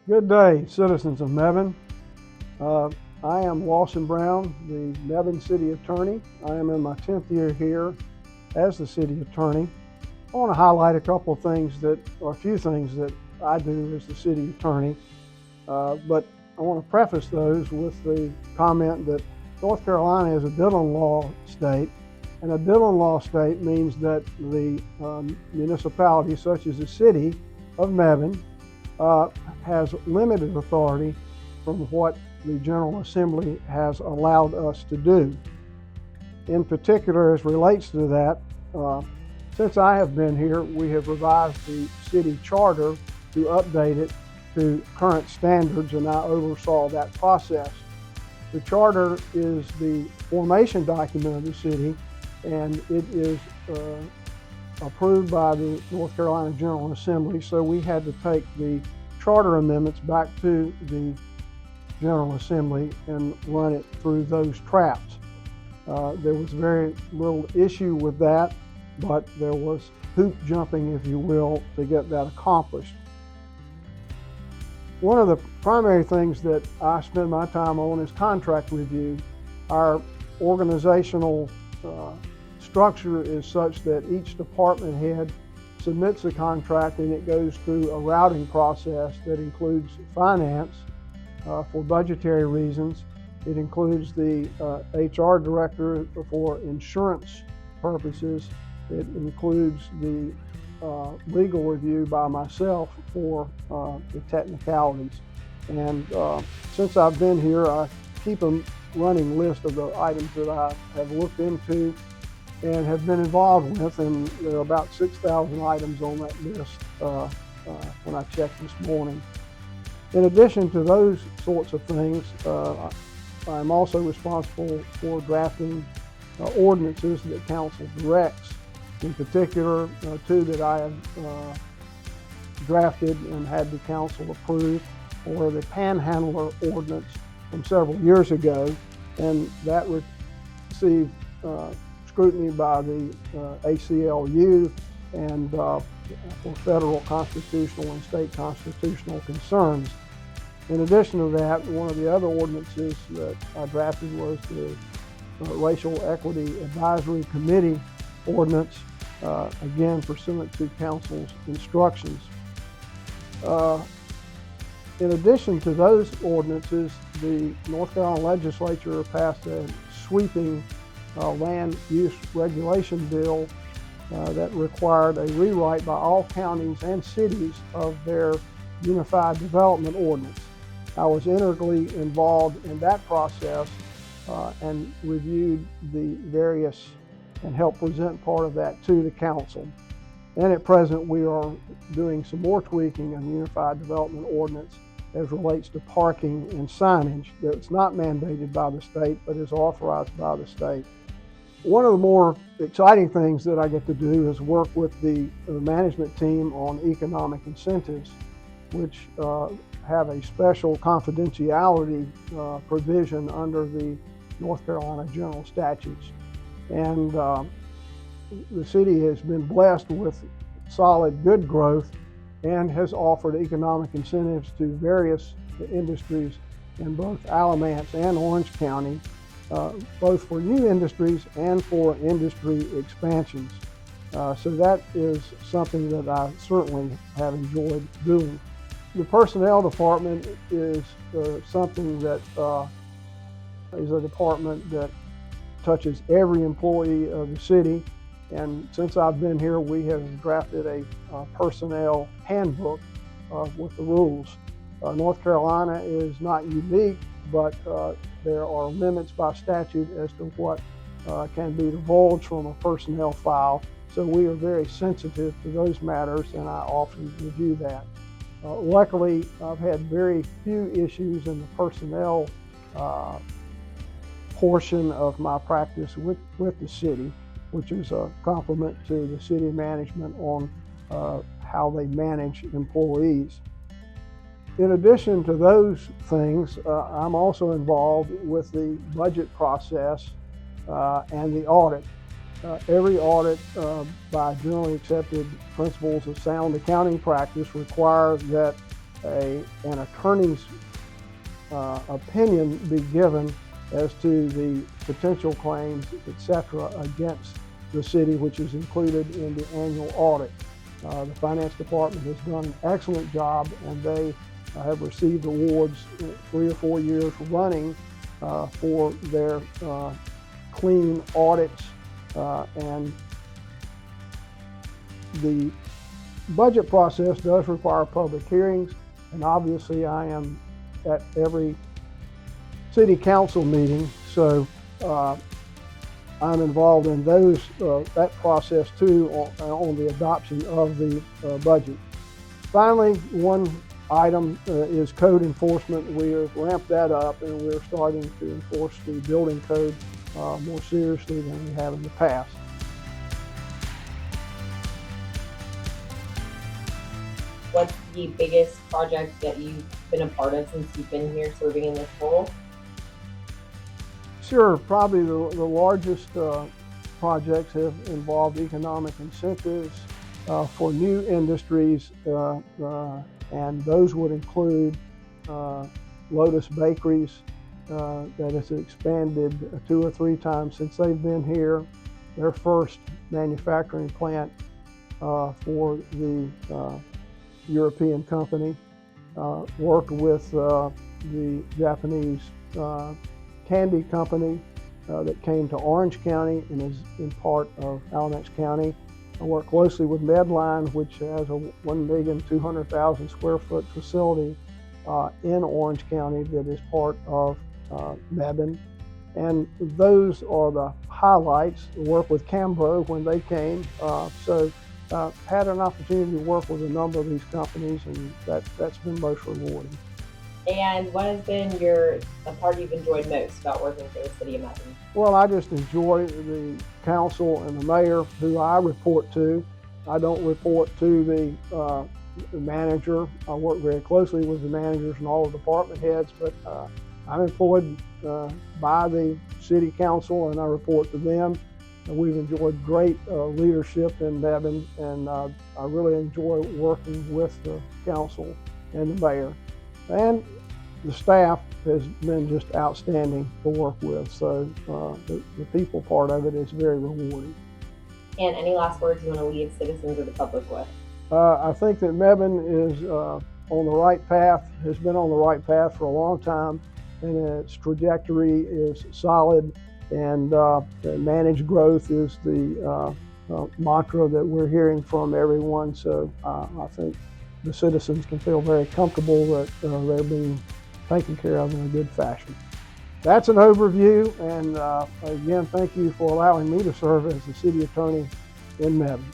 Good day, citizens of Mebane. I am Lawson Brown, the Mebane City Attorney. I am in my 10th year here as the City Attorney. I want to highlight a few things that I do as the City Attorney, but I want to preface those with the comment that North Carolina is a Dillon law state, and a Dillon law state means that the municipality, such as the City of Mebane, has limited authority from what the General Assembly has allowed us to do. In particular, as relates to that, since I have been here, we have revised the city charter to update it to current standards, and I oversaw that process. The charter is the formation document of the city, and it is approved by the North Carolina General Assembly, so we had to take the charter amendments back to the General Assembly and run it through those traps. There was very little issue with that, but there was hoop jumping, if you will, to get that accomplished. One of the primary things that I spend my time on is contract review. Our organizational structure is such that each department head submits a contract, and it goes through a routing process that includes finance for budgetary reasons. It includes the HR director for insurance purposes. It includes the legal review by myself for the technicalities. And since I've been here, I keep a running list of the items that I have looked into and have been involved with, and there are about 6,000 items on that list when I checked this morning. In addition to those sorts of things, I'm also responsible for drafting ordinances that council directs. In particular, two that I have drafted and had the council approve were the Panhandler ordinance from several years ago, and that received scrutiny by the ACLU and for federal constitutional and state constitutional concerns. In addition to that, one of the other ordinances that I drafted was the Racial Equity Advisory Committee ordinance, again pursuant to council's instructions. In addition to those ordinances, the North Carolina legislature passed a sweeping land use regulation bill that required a rewrite by all counties and cities of their unified development ordinance. I was integrally involved in that process and reviewed the various and helped present part of that to the council. And at present, we are doing some more tweaking on the unified development ordinance as relates to parking and signage that's not mandated by the state but is authorized by the state. One of the more exciting things that I get to do is work with the management team on economic incentives, which have a special confidentiality provision under the North Carolina general statutes. And the city has been blessed with solid good growth and has offered economic incentives to various industries in both Alamance and Orange County, both for new industries and for industry expansions. So that is something that I certainly have enjoyed doing. The personnel department is something that is a department that touches every employee of the city. And since I've been here, we have drafted a personnel handbook with the rules. North Carolina is not unique, but there are limits by statute as to what can be divulged from a personnel file. So we are very sensitive to those matters, and I often review that. Luckily, I've had very few issues in the personnel portion of my practice with the city, which is a compliment to the city management on how they manage employees. In addition to those things, I'm also involved with the budget process and the audit. Every audit by generally accepted principles of sound accounting practice requires that an attorney's opinion be given as to the potential claims, etc., against the city, which is included in the annual audit. The finance department has done an excellent job, and they have received awards 3 or 4 years running for their clean audits, and the budget process does require public hearings, and obviously I am at every city council meeting, so I'm involved in that process too on the adoption of the budget. Finally, one item is code enforcement. We have ramped that up, and we're starting to enforce the building code more seriously than we have in the past. What's the biggest project that you've been a part of since you've been here serving in this role? Sure, probably the largest projects have involved economic incentives for new industries, and those would include Lotus Bakeries that has expanded 2 or 3 times since they've been here. Their first manufacturing plant for the European company, worked with the Japanese candy company that came to Orange County and is in part of Alamance County. I work closely with Mebane, which has a 1,200,000 square foot facility in Orange County that is part of Mebane. And those are the highlights. I worked with Cambro when they came. Had an opportunity to work with a number of these companies, and that's been most rewarding. And what has been the part you've enjoyed most about working for the City of Mebane? Well, I just enjoy the council and the mayor, who I report to. I don't report to the manager. I work very closely with the managers and all the department heads, but I'm employed by the city council, and I report to them. We've enjoyed great leadership in Mebane, and I really enjoy working with the council and the mayor. And the staff has been just outstanding to work with, so the people part of it is very rewarding. And any last words you want to leave citizens or the public with? I think that Mebane is on the right path, has been on the right path for a long time, and its trajectory is solid, and managed growth is the mantra that we're hearing from everyone. So I think the citizens can feel very comfortable that they're being taken care of in a good fashion. That's an overview, and again, thank you for allowing me to serve as the city attorney in Mebane.